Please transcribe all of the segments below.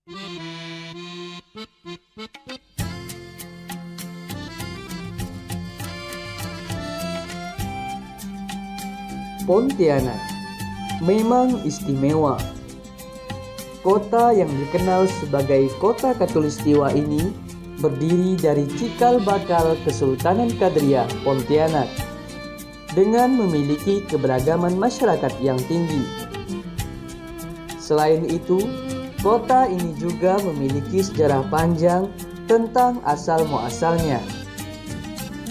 Pontianak memang istimewa. Kota yang dikenal sebagai kota Katulistiwa ini berdiri dari cikal bakal Kesultanan Kadriah Pontianak dengan memiliki keberagaman masyarakat yang tinggi. Selain itu, kota ini juga memiliki sejarah panjang tentang asal-muasalnya.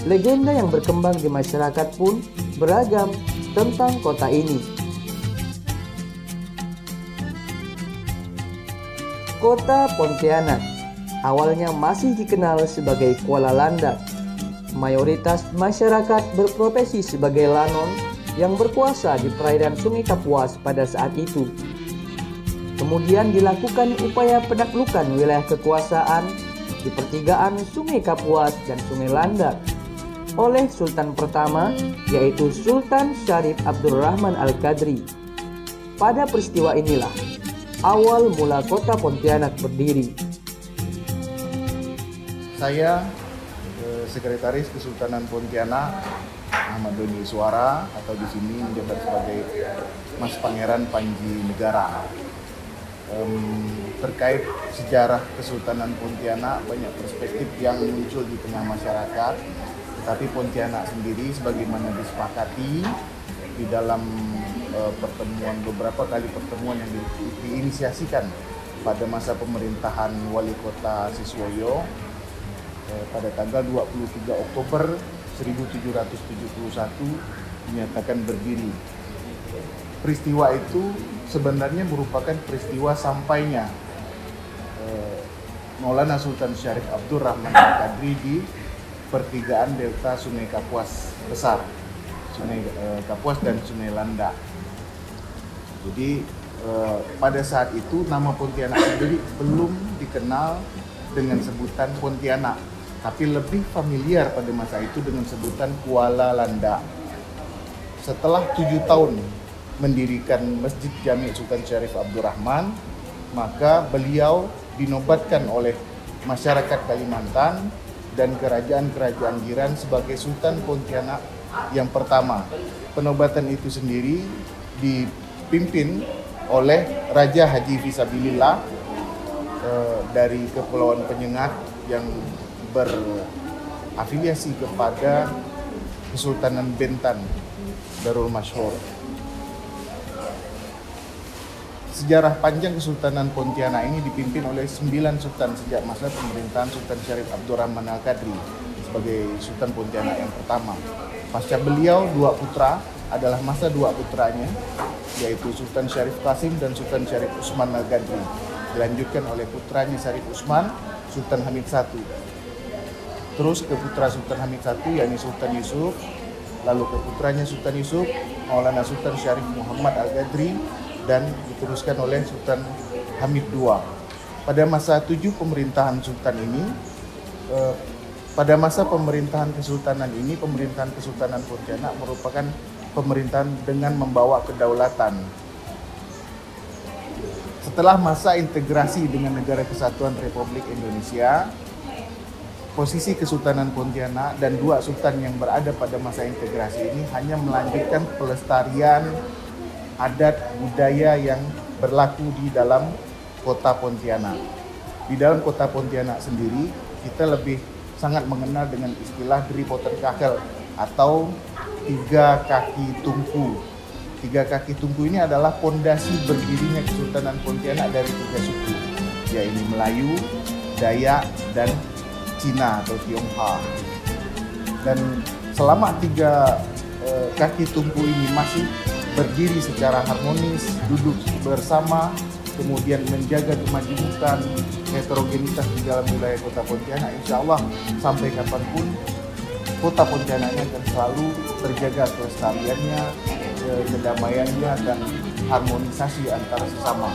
Legenda yang berkembang di masyarakat pun beragam tentang kota ini. Kota Pontianak awalnya masih dikenal sebagai Kuala Landak. Mayoritas masyarakat berprofesi sebagai Lanon yang berkuasa di perairan Sungai Kapuas pada saat itu. Kemudian dilakukan upaya penaklukan wilayah kekuasaan di pertigaan Sungai Kapuas dan Sungai Landak oleh Sultan pertama, yaitu Sultan Syarif Abdurrahman Al-Qadri. Pada peristiwa inilah awal mula kota Pontianak berdiri. Saya Sekretaris Kesultanan Pontianak Ahmad Doni Suara, atau di sini menjabat sebagai Mas Pangeran Panji Negara. Terkait sejarah Kesultanan Pontianak, banyak perspektif yang muncul di tengah masyarakat. Tapi Pontianak sendiri sebagaimana disepakati di dalam beberapa kali pertemuan yang diinisiasikan pada masa pemerintahan Wali Kota Siswoyo pada tanggal 23 Oktober 1771 dinyatakan berdiri. Peristiwa itu sebenarnya merupakan peristiwa sampainya Maulana Sultan Syarif Abdurrahman Al-Qadri di pertigaan delta Sungai Kapuas besar, Sungai Kapuas dan Sungai Landak. Jadi pada saat itu nama Pontianak sendiri belum dikenal dengan sebutan Pontianak, tapi lebih familiar pada masa itu dengan sebutan Kuala Landak. Setelah 7 tahun mendirikan Masjid Jami' Sultan Syarif Abdurrahman, maka beliau dinobatkan oleh masyarakat Kalimantan dan kerajaan-kerajaan jiran sebagai Sultan Pontianak yang pertama. Penobatan itu sendiri dipimpin oleh Raja Haji Fisabilillah dari Kepulauan Penyengat yang berafiliasi kepada Kesultanan Bentan Darul Masyhur. Sejarah panjang Kesultanan Pontianak ini dipimpin oleh 9 sultan sejak masa pemerintahan Sultan Syarif Abdurrahman Al-Qadri sebagai Sultan Pontianak yang pertama. Pasca beliau, 2 putra adalah masa 2 putranya, yaitu Sultan Syarif Qasim dan Sultan Syarif Utsman Al-Qadri. Dilanjutkan oleh putranya Syarif Utsman, Sultan Hamid I. Terus ke putra Sultan Hamid I, yakni Sultan Yusuf. Lalu ke putranya Sultan Yusuf, Maulana Sultan Syarif Muhammad Al-Qadri, dan diteruskan oleh Sultan Hamid II. Pada masa 7 pemerintahan Sultan ini, pada masa pemerintahan Kesultanan ini, pemerintahan Kesultanan Pontianak merupakan pemerintahan dengan membawa kedaulatan. Setelah masa integrasi dengan Negara Kesatuan Republik Indonesia, posisi Kesultanan Pontianak dan 2 sultan yang berada pada masa integrasi ini hanya melanjutkan pelestarian adat budaya yang berlaku di dalam kota Pontianak. Di dalam kota Pontianak sendiri, kita lebih sangat mengenal dengan istilah Dripoten Kakel atau 3 kaki tungku. 3 kaki tungku ini adalah pondasi berdirinya Kesultanan Pontianak dari 3 suku, yaitu Melayu, Dayak, dan Cina atau Tionghoa. Dan selama 3 kaki tungku ini masih berdiri secara harmonis, duduk bersama, kemudian menjaga kemajemukan, heterogenitas di dalam wilayah kota Pontianak, insya Allah sampai kapanpun kota Pontianak ini akan selalu terjaga kelestariannya, kedamaiannya, dan harmonisasi antara sesama.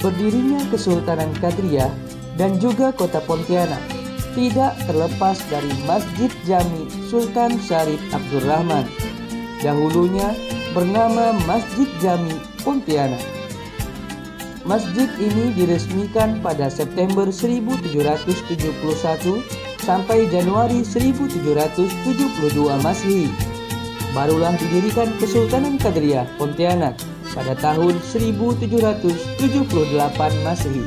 Berdirinya Kesultanan Kadriah dan juga kota Pontianak tidak terlepas dari Masjid Jami' Sultan Syarif Abdurrahman, dahulunya bernama Masjid Jami' Pontianak. Masjid ini diresmikan pada September 1771 sampai Januari 1772 Masehi. Barulah didirikan Kesultanan Kadriah Pontianak pada tahun 1778 Masehi.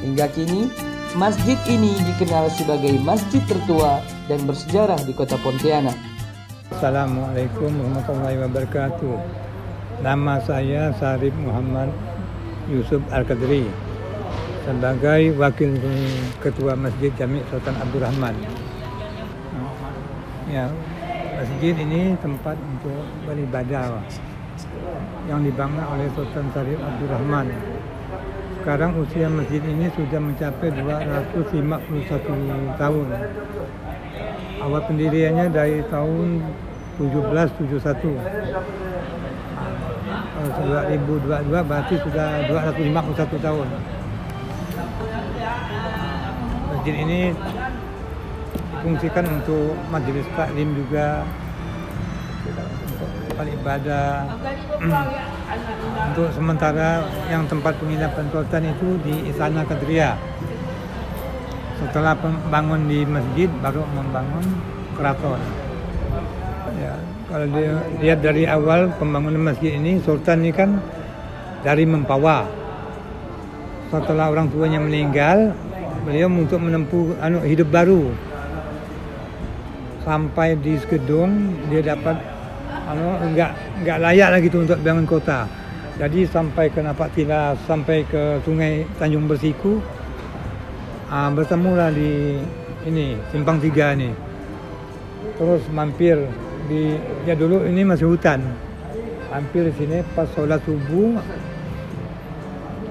Hingga kini, masjid ini dikenal sebagai masjid tertua dan bersejarah di kota Pontianak. Assalamualaikum warahmatullahi wabarakatuh. Nama saya Sarif Muhammad Yusuf Al-Qadri sebagai Wakil Ketua Masjid Jami' Sultan Abdul Rahman. Ya, masjid ini tempat untuk beribadah yang dibangun oleh Sultan Syarif Abdul Rahman. Sekarang usia masjid ini sudah mencapai 251 tahun. Awal pendiriannya dari tahun 1771. Kalau 2022 berarti sudah 251 tahun. Masjid ini difungsikan untuk majelis taklim juga, untuk tempat ibadah. Untuk sementara yang tempat penginapan sultan itu di Istana Kadriah. Setelah membangun di masjid baru membangun keraton. Ya, kalau dilihat dari awal pembangunan masjid ini, sultan ini kan dari Mempawah. Setelah orang tuanya meninggal, beliau untuk menempuh hidup baru. Sampai di Skedong dia dapat enggak layak lagi tu untuk bangun kota. Jadi sampai ke Napak Tilas, sampai ke Sungai Tanjung Bersiku, bertemulah di ini Simpang 3 ni. Terus mampir di dulu ini masih hutan. Mampir di sini pas solat subuh.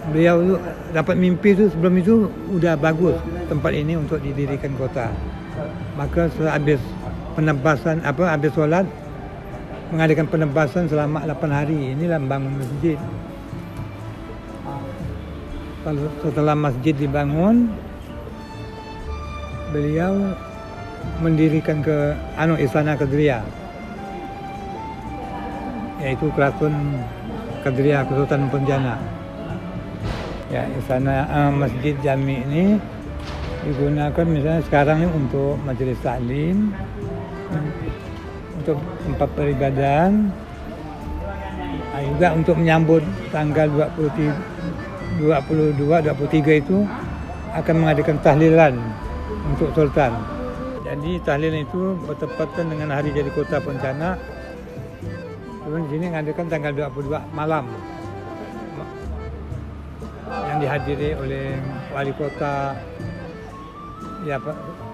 Beliau dapat mimpi tu, sebelum itu udah bagus tempat ini untuk didirikan kota. Maka sehabis penebasan habis solat mengadakan penebasan selama 8 hari. Inilah membangun masjid. Setelah masjid dibangun, beliau mendirikan ke Istana Kadriah, yaitu Keraton Kadriah Kesultanan Pontianak. Ya, istana Masjid Jami ini digunakan misalnya sekarang ini untuk majelis taklim, untuk tempat peribadahan, juga untuk menyambut tanggal 23 itu akan mengadakan tahlilan untuk sultan. Jadi tahlil itu bertepatan dengan hari jadi kota Pontianak. Kemudian di sini mengadakan tanggal 22 malam yang dihadiri oleh wali kota, ya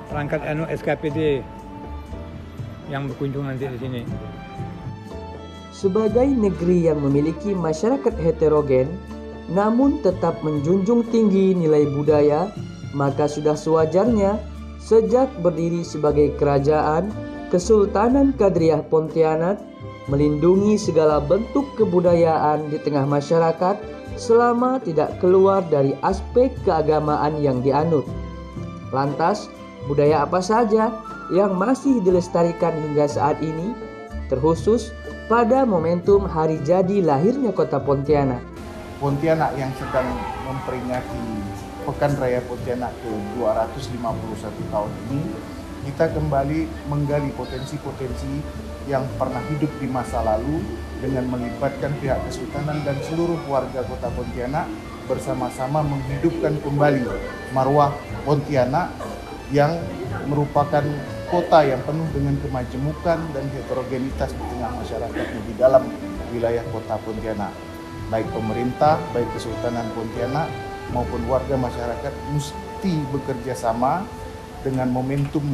perangkat SKPD yang berkunjung nanti di sini. Sebagai negeri yang memiliki masyarakat heterogen, namun tetap menjunjung tinggi nilai budaya, maka sudah sewajarnya sejak berdiri sebagai kerajaan, Kesultanan Kadriah Pontianak melindungi segala bentuk kebudayaan di tengah masyarakat selama tidak keluar dari aspek keagamaan yang dianut. Lantas, budaya apa saja yang masih dilestarikan hingga saat ini, terkhusus pada momentum hari jadi lahirnya kota Pontianak? Pontianak yang sedang memperingati Pekan Raya Pontianak ke-251 tahun ini, kita kembali menggali potensi-potensi yang pernah hidup di masa lalu dengan melibatkan pihak Kesultanan dan seluruh warga kota Pontianak bersama-sama menghidupkan kembali marwah Pontianak yang merupakan kota yang penuh dengan kemajemukan dan heterogenitas di tengah masyarakatnya di dalam wilayah kota Pontianak. Baik pemerintah, baik Kesultanan Pontianak maupun warga masyarakat mesti bekerja sama dengan momentum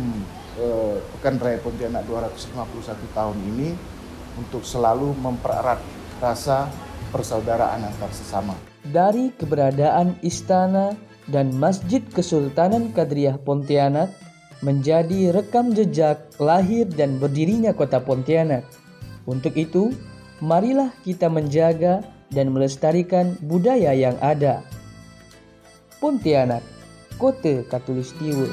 Pekan Raya Pontianak 251 tahun ini untuk selalu mempererat rasa persaudaraan antar sesama. Dari keberadaan istana dan Masjid Kesultanan Kadriah Pontianak menjadi rekam jejak lahir dan berdirinya kota Pontianak. Untuk itu, marilah kita menjaga dan melestarikan budaya yang ada. Pontianak, Kota Khatulistiwa.